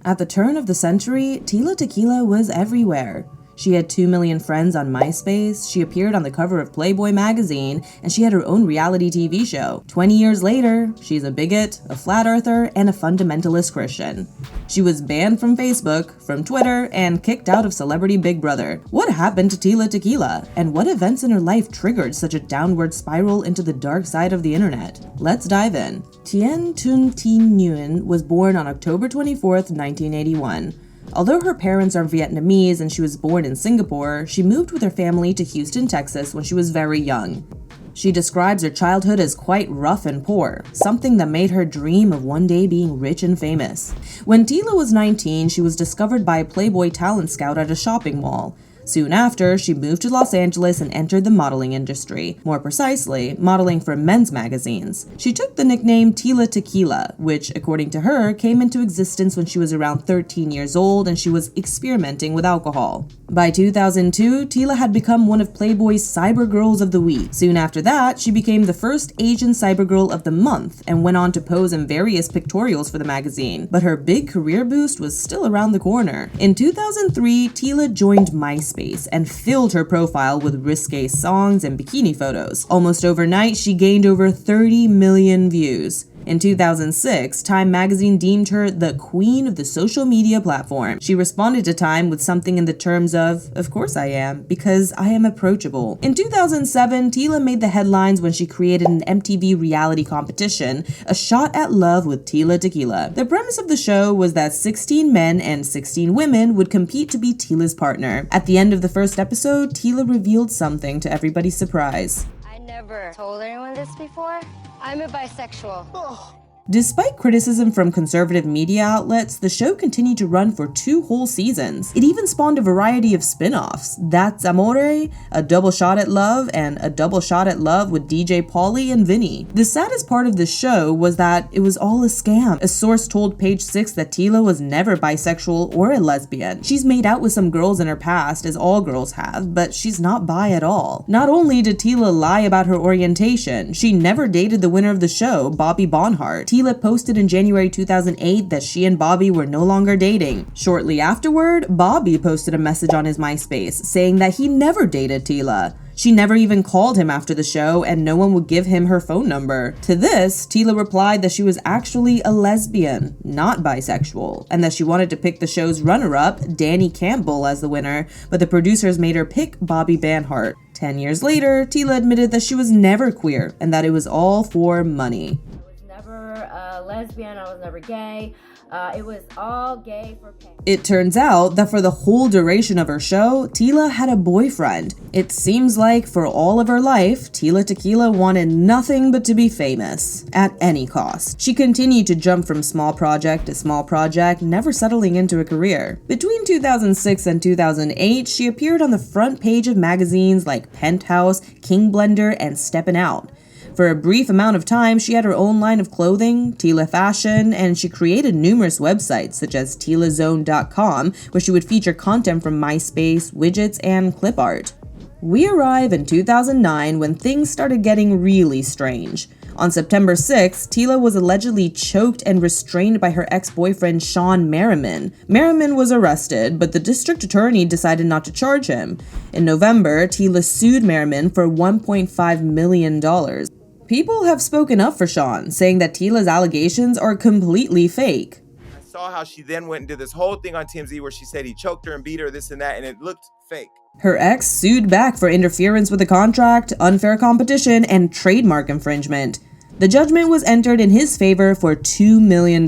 At the turn of the century, Tila Tequila was everywhere. She had 2 million friends on MySpace, she appeared on the cover of Playboy magazine, and she had her own reality TV show. 20 years later, she's a bigot, a flat earther, and a fundamentalist Christian. She was banned from Facebook, from Twitter, and kicked out of Celebrity Big Brother. What happened to Tila Tequila? And what events in her life triggered such a downward spiral into the dark side of the internet? Let's dive in. Thien Thanh Thi Nguyen was born on October 24th, 1981. Although her parents are Vietnamese and she was born in Singapore, she moved with her family to Houston, Texas when she was very young. She describes her childhood as quite rough and poor, something that made her dream of one day being rich and famous. When Tila was 19, she was discovered by a Playboy talent scout at a shopping mall. Soon after, she moved to Los Angeles and entered the modeling industry, more precisely, modeling for men's magazines. She took the nickname Tila Tequila, which, according to her, came into existence when she was around 13 years old and she was experimenting with alcohol. By 2002, Tila had become one of Playboy's cybergirls of the week. Soon after that, she became the first Asian cybergirl of the month and went on to pose in various pictorials for the magazine. But her big career boost was still around the corner. In 2003, Tila joined MySpace and filled her profile with risque songs and bikini photos. Almost overnight, she gained over 30 million views. In 2006, Time magazine deemed her the queen of the social media platform. She responded to Time with something in the terms of course I am, because I am approachable. In 2007, Tila made the headlines when she created an MTV reality competition, A Shot at Love with Tila Tequila. The premise of the show was that 16 men and 16 women would compete to be Tila's partner. At the end of the first episode, Tila revealed something to everybody's surprise. Never told anyone this before. I'm a bisexual. Oh. Despite criticism from conservative media outlets, the show continued to run for 2 whole seasons. It even spawned a variety of spin-offs. That's Amore, A Double Shot at Love, and A Double Shot at Love with DJ Pauly and Vinny. The saddest part of the show was that it was all a scam. A source told Page 6 that Tila was never bisexual or a lesbian. She's made out with some girls in her past, as all girls have, but she's not bi at all. Not only did Tila lie about her orientation, she never dated the winner of the show, Bobby Bonhart. Tila posted in January 2008 that she and Bobby were no longer dating. Shortly afterward, Bobby posted a message on his MySpace saying that he never dated Tila. She never even called him after the show and no one would give him her phone number. To this, Tila replied that she was actually a lesbian, not bisexual, and that she wanted to pick the show's runner-up, Danny Campbell, as the winner, but the producers made her pick Bobby Bonhart. 10 years later, Tila admitted that she was never queer and that it was all for money. Lesbian, I was never gay. It was all gay for pay. It turns out that for the whole duration of her show, Tila had a boyfriend. It seems like for all of her life, Tila Tequila wanted nothing but to be famous, at any cost. She continued to jump from small project to small project, never settling into a career. Between 2006 and 2008, she appeared on the front page of magazines like Penthouse, King Blender, and Steppin' Out. For a brief amount of time, she had her own line of clothing, Tila Fashion, and she created numerous websites such as tilazone.com, where she would feature content from MySpace, widgets, and clip art. We arrive in 2009 when things started getting really strange. On September 6, Tila was allegedly choked and restrained by her ex-boyfriend Sean Merriman. Merriman was arrested, but the district attorney decided not to charge him. In November, Tila sued Merriman for $1.5 million. People have spoken up for Sean, saying that Tila's allegations are completely fake. I saw how she then went and did this whole thing on TMZ where she said he choked her and beat her, this and that, and it looked fake. Her ex sued back for interference with the contract, unfair competition, and trademark infringement. The judgment was entered in his favor for $2 million.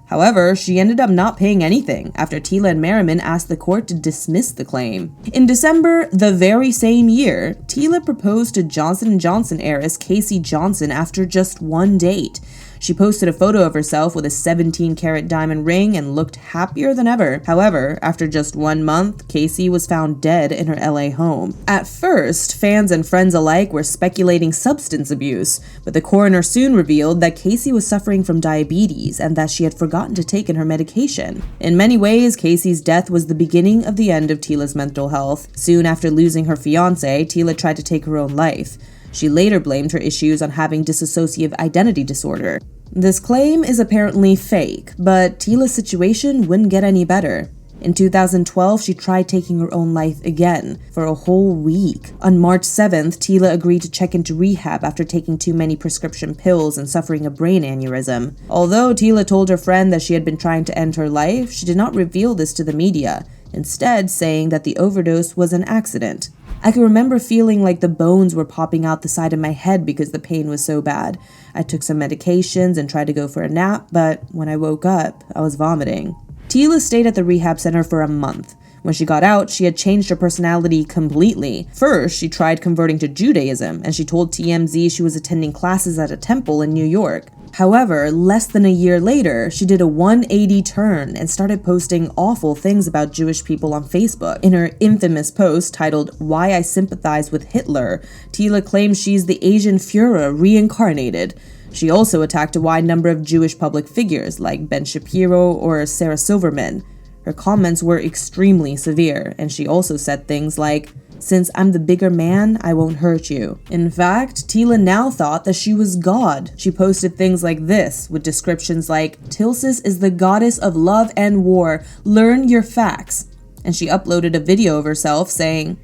However, she ended up not paying anything after Tila and Merriman asked the court to dismiss the claim. In December, the very same year, Tila proposed to Johnson & Johnson heiress Casey Johnson after just one date. She posted a photo of herself with a 17-carat diamond ring and looked happier than ever. However, after just 1 month, Casey was found dead in her LA home. At first, fans and friends alike were speculating substance abuse, but the coroner soon revealed that Casey was suffering from diabetes and that she had forgotten to take her medication. In many ways, Casey's death was the beginning of the end of Tila's mental health. Soon after losing her fiancé, Tila tried to take her own life. She later blamed her issues on having dissociative identity disorder. This claim is apparently fake, but Tila's situation wouldn't get any better. In 2012, she tried taking her own life again, for a whole week. On March 7th, Tila agreed to check into rehab after taking too many prescription pills and suffering a brain aneurysm. Although Tila told her friend that she had been trying to end her life, she did not reveal this to the media, instead saying that the overdose was an accident. I can remember feeling like the bones were popping out the side of my head because the pain was so bad. I took some medications and tried to go for a nap, but when I woke up, I was vomiting. Tila stayed at the rehab center for a month. When she got out, she had changed her personality completely. First, she tried converting to Judaism, and she told TMZ she was attending classes at a temple in New York. However, less than a year later, she did a 180 turn and started posting awful things about Jewish people on Facebook. In her infamous post titled "Why I Sympathize with Hitler," Tila claims she's the Asian Führer reincarnated. She also attacked a wide number of Jewish public figures like Ben Shapiro or Sarah Silverman. Her comments were extremely severe, and she also said things like, "Since I'm the bigger man, I won't hurt you." In fact, Tila now thought that she was God. She posted things like this, with descriptions like, "Tilsis is the goddess of love and war. Learn your facts." And she uploaded a video of herself saying,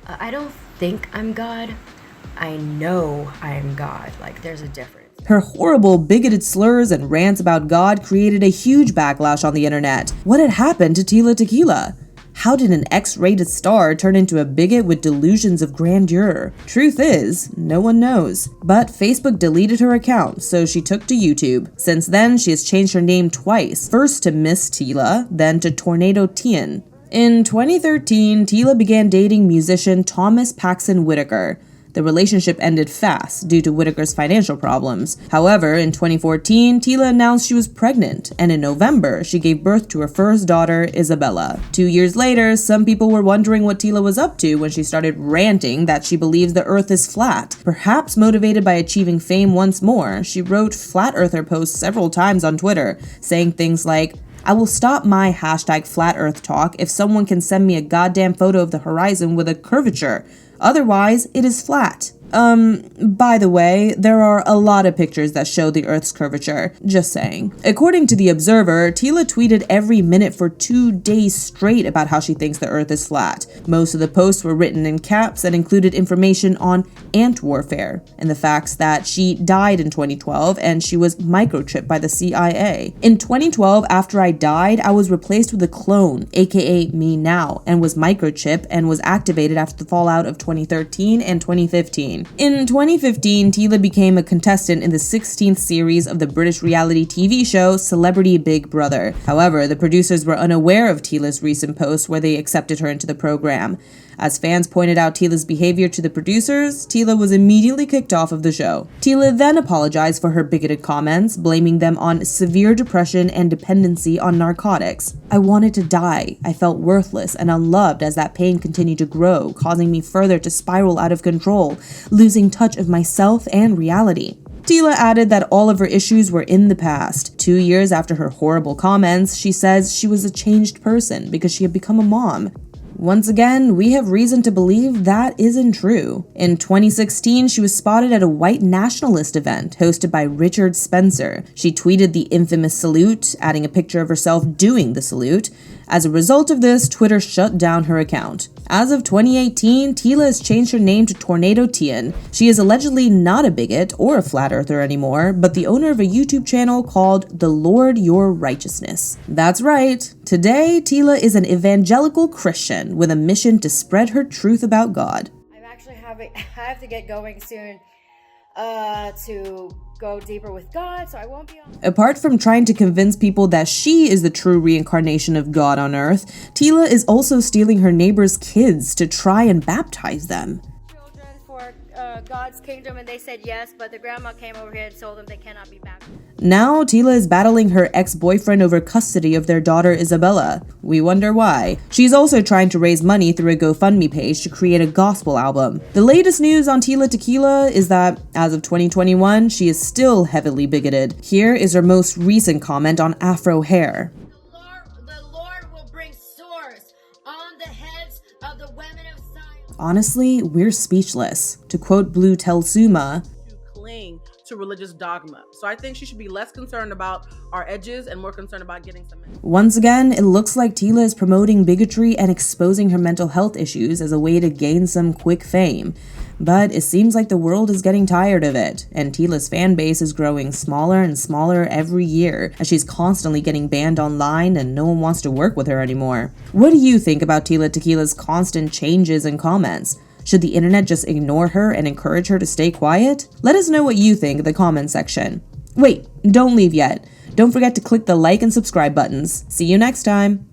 I don't think I'm God. I know I'm God. Like, there's a difference. Her horrible, bigoted slurs and rants about God created a huge backlash on the internet. What had happened to Tila Tequila? How did an X-rated star turn into a bigot with delusions of grandeur? Truth is, no one knows. But Facebook deleted her account, so she took to YouTube. Since then, she has changed her name twice, first to Miss Tila, then to Tornado Thien. In 2013, Tila began dating musician Thomas Paxson Whitaker. The relationship ended fast due to Whitaker's financial problems. However, in 2014, Tila announced she was pregnant, and in November, she gave birth to her first daughter, Isabella. 2 years later, some people were wondering what Tila was up to when she started ranting that she believes the earth is flat. Perhaps motivated by achieving fame once more, she wrote flat earther posts several times on Twitter, saying things like, "I will stop my hashtag flat earth talk if someone can send me a goddamn photo of the horizon with a curvature. Otherwise, it is flat." By the way, there are a lot of pictures that show the Earth's curvature. Just saying. According to The Observer, Tila tweeted every minute for 2 days straight about how she thinks the Earth is flat. Most of the posts were written in caps and included information on ant warfare and the facts that she died in 2012 and she was microchipped by the CIA. In 2012, after I died, I was replaced with a clone, aka me now, and was microchipped and was activated after the fallout of 2013 and 2015. In 2015, Tila became a contestant in the 16th series of the British reality TV show Celebrity Big Brother. However, the producers were unaware of Tila's recent post where they accepted her into the program. As fans pointed out Tila's behavior to the producers, Tila was immediately kicked off of the show. Tila then apologized for her bigoted comments, blaming them on severe depression and dependency on narcotics. "I wanted to die. I felt worthless and unloved as that pain continued to grow, causing me further to spiral out of control, losing touch of myself and reality." Tila added that all of her issues were in the past. 2 years after her horrible comments, she says she was a changed person because she had become a mom. Once again, we have reason to believe that isn't true. In 2016, she was spotted at a white nationalist event hosted by Richard Spencer. She tweeted the infamous salute, adding a picture of herself doing the salute. As a result of this, Twitter shut down her account. As of 2018, Tila has changed her name to Tornado Thien. She is allegedly not a bigot or a flat earther anymore, but the owner of a YouTube channel called The Lord Your Righteousness. That's right. Today, Tila is an evangelical Christian with a mission to spread her truth about God. I have to get going soon to go deeper with God, so I won't be on. Apart from trying to convince people that she is the true reincarnation of God on earth, Tila is also stealing her neighbors' kids to try and baptize them. Children for God's kingdom, and they said yes, but the grandma came over here and told them they cannot be baptized. Now, Tila is battling her ex-boyfriend over custody of their daughter Isabella. We wonder why. She's also trying to raise money through a GoFundMe page to create a gospel album. The latest news on Tila Tequila is that, as of 2021, she is still heavily bigoted. Here is her most recent comment on Afro hair. The Lord will bring swords on the heads of the women of Zion. Honestly, we're speechless. To quote Blue Telsuma, to cling to religious dogma. So I think she should be less concerned about our edges and more concerned about getting some. Once again, it looks like Tila is promoting bigotry and exposing her mental health issues as a way to gain some quick fame. But it seems like the world is getting tired of it, and Tila's fan base is growing smaller and smaller every year as she's constantly getting banned online and no one wants to work with her anymore. What do you think about Tila Tequila's constant changes and comments? Should the internet just ignore her and encourage her to stay quiet? Let us know what you think in the comment section. Wait, don't leave yet. Don't forget to click the like and subscribe buttons. See you next time.